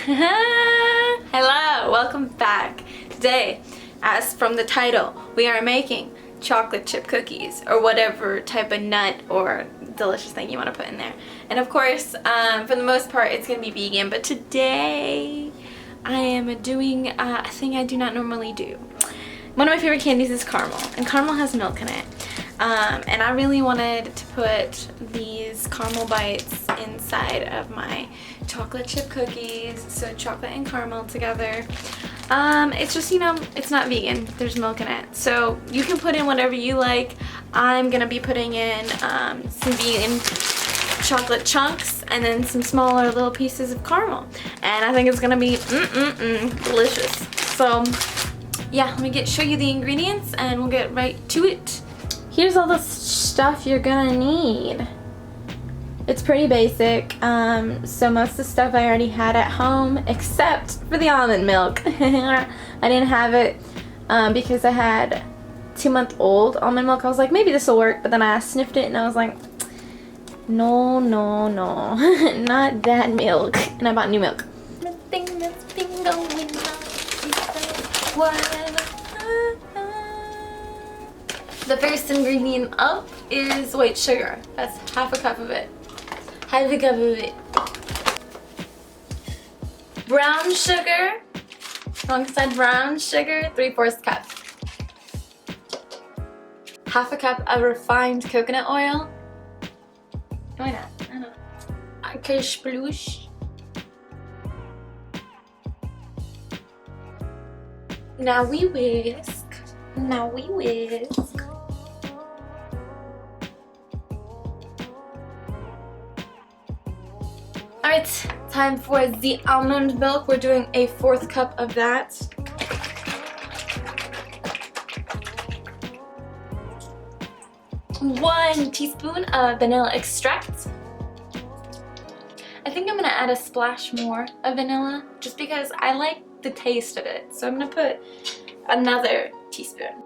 Hello, welcome back. Today, as from the title, we are making chocolate chip cookies or whatever type of nut or delicious thing you want to put in there. And of course, for the most part, it's going to be vegan, but today I am doing a thing I do not normally do. One of my favorite candies is caramel, and caramel has milk in it. And I really wanted to put these caramel bites inside of my chocolate chip cookies, so chocolate and caramel together. It's just, you know, it's not vegan, there's milk in it, so you can put in whatever you like. I'm gonna be putting in some vegan chocolate chunks and then some smaller little pieces of caramel, and I think it's gonna be delicious. So yeah, let me show you the ingredients and we'll get right to it. Here's all the stuff you're gonna need. It's pretty basic, so most of the stuff I already had at home except for the almond milk. I didn't have it because I had 2-month-old almond milk. I was like, maybe this will work, but then I sniffed it and I was like, no, not that milk. And I bought new milk. Nothing that's been going on. The first ingredient up is white sugar. That's half a cup of it. Half a cup of it. Brown sugar, alongside brown sugar, 3/4 cup. Half a cup of refined coconut oil. Why not? I don't know. Sploosh. Now we whisk. Now we whisk. Alright, time for the almond milk. We're doing a 1/4 cup of that. One teaspoon of vanilla extract. I think I'm gonna add a splash more of vanilla just because I like the taste of it. So I'm gonna put another teaspoon.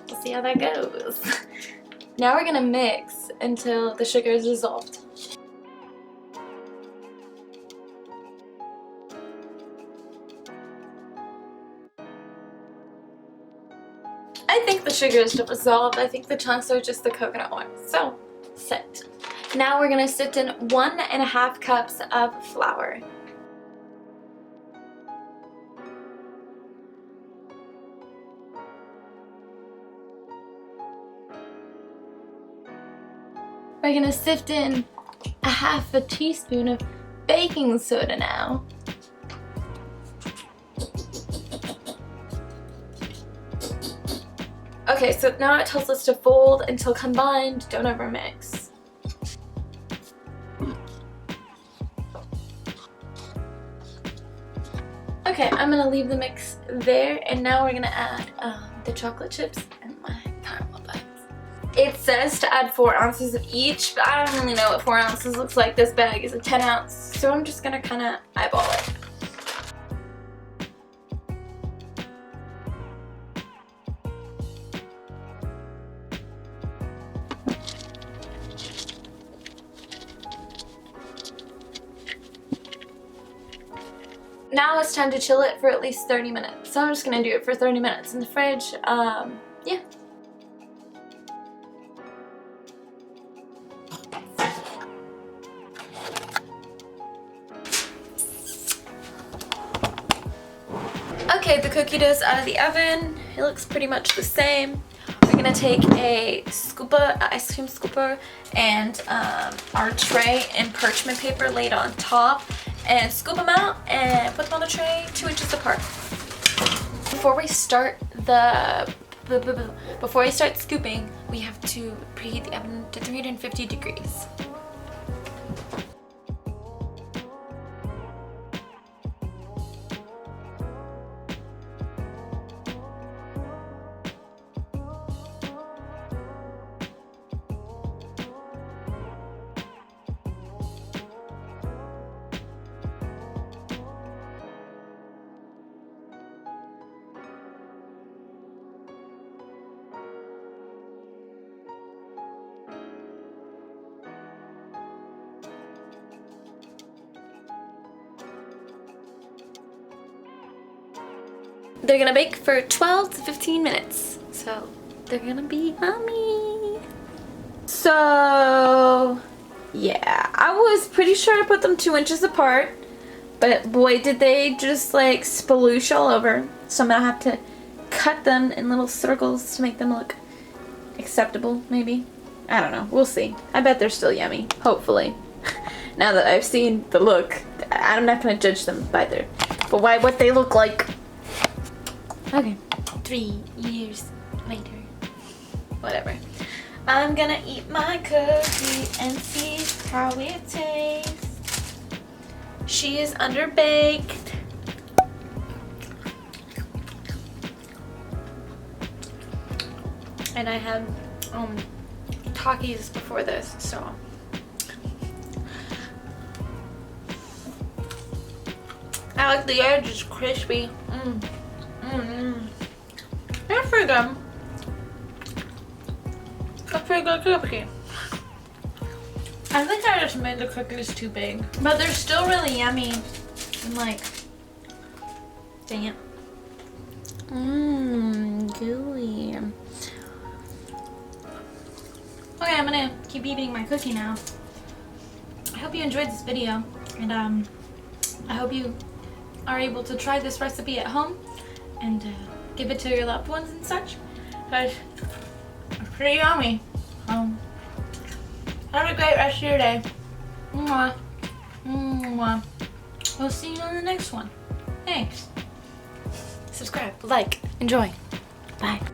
We'll see how that goes. Now we're gonna mix until the sugar is dissolved. I think the sugar is dissolved. I think the chunks are just the coconut oil. So, set. Now we're gonna sift in 1.5 cups of flour. We're gonna sift in 1/2 teaspoon of baking soda now. Okay, so now it tells us to fold until combined, don't overmix. Okay, I'm gonna leave the mix there, and now we're gonna add the chocolate chips and my caramel bites. It says to add 4 ounces of each, but I don't really know what 4 ounces looks like. This bag is a 10 ounce, so I'm just gonna kinda eyeball it. Now it's time to chill it for at least 30 minutes. So I'm just gonna do it for 30 minutes in the fridge. Yeah. Okay, the cookie dough's out of the oven. It looks pretty much the same. We're gonna take a scooper, ice cream scooper, and our tray and parchment paper laid on top, and scoop them out and put them on the tray 2 inches apart. Before we start scooping, we have to preheat the oven to 350 degrees. They're gonna bake for 12 to 15 minutes. So they're gonna be yummy. So yeah, I was pretty sure I put them 2 inches apart, but boy did they just like sploosh all over. So I'm gonna have to cut them in little circles to make them look acceptable, maybe. I don't know, we'll see. I bet they're still yummy, hopefully. Now that I've seen the look, I'm not gonna judge them by what they look like. Okay, 3 years later. Whatever. I'm gonna eat my cookie and see how it tastes. She is underbaked. And I had Takis before this, so. I like the edge is crispy. They're pretty good. That's pretty good cookie. I think I just made the cookies too big, but they're still really yummy. I'm like, dang it. Gooey. Okay, I'm gonna keep eating my cookie now. I hope you enjoyed this video, and I hope you are able to try this recipe at home and give it to your loved ones and such, because it's pretty yummy. Have a great rest of your day. Mwah. Mwah. We'll see you on the next one. Thanks. Subscribe, like, enjoy. Bye.